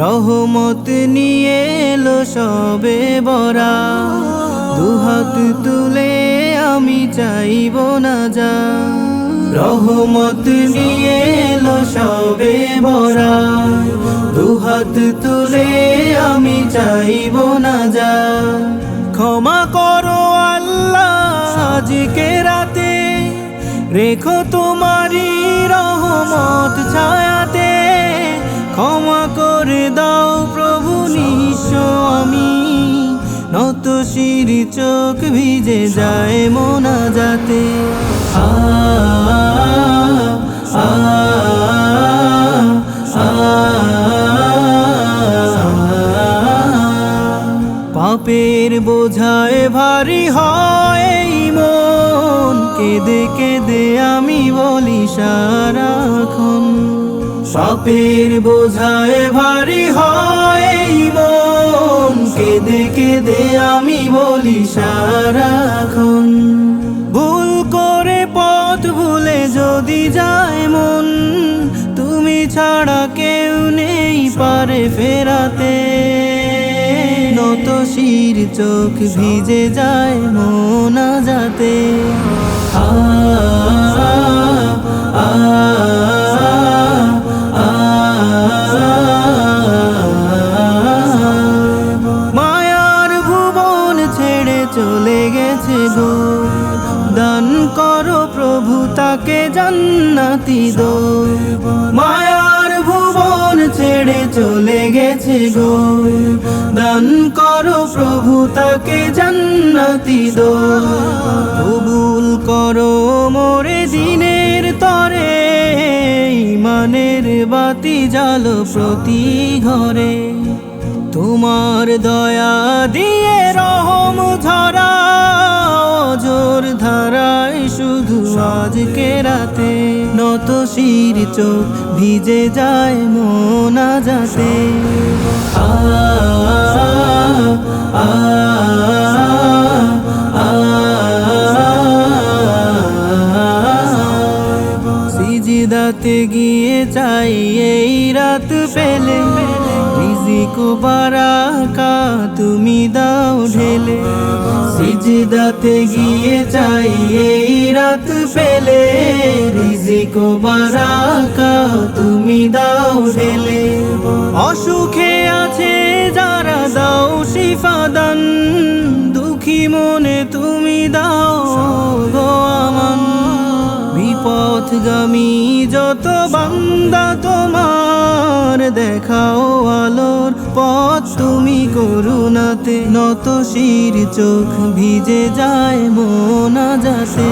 রহমত নিয়ে এলো সবে বরা, দুহাত তুলে আমি চাইব না যা। রহমত নিয়ে এলো সবে বরা, দুহাত তুলে আমি চাইব না যা। ক্ষমা করো আল্লাহ আজকে রাতে, রেখো তোমারি রহমত ছায়াতে। ক্ষমা করে দাও প্রভু নিঃস্ব আমি, নত শির চোখ ভিজে যায় মোনাজাতে। আ আ আ পাপের বোঝায় ভারী হয় মন, কেঁদে কেঁদে আমি বলি সারাক্ষণ। পাপের বোঝায় ভারী হয় মন, কেঁদে কেঁদে আমি বলি সারাক্ষণ। ভুল করে পথ ভুলে যদি যায় মন, তুমি ছাড়া কেউ নেই পারে ফেরাতে। নত শির চোখ ভিজে যায় মোনাজাতে। আ আ মায়ার ভুবন ছেড়ে চলে গেছে গো, দান করো প্রভু তাকে জান্নাতি দো। মায়ার ভুবন ছেড়ে চলে গেছে গো, দান করো প্রভু তাকে জান্নাতি দো। কবুল করো মোরে দিনের তরে, ইমানের বাতি জ্বালো প্রতি ঘরে। তোমার দয়া দিয়ে রহম ঝরা, অজর ধারায় শুধু আজকে রাতে। নত শির চোখ ভিজে যায় মোনাজাতে। আ আ আ সিজদাতে গিয়ে চাই এই রাত পেলে, রিজিক বারাকা তুমি দাও ঢেলে। সিজদাতে গিয়ে চাই এই রাত পেলে, রিজিক বারাকা তুমি দাও ঢেলে। অসুখে আছে যারা দাও শিফা দান, দুঃখী মনে তুমি দাও গো আমান। বিপথগামী যত বান্দা তোমার, দেখাও আলোর পথ তুমি করুণাতে। নত শির চোখ ভিজে যায় মোনাজাতে।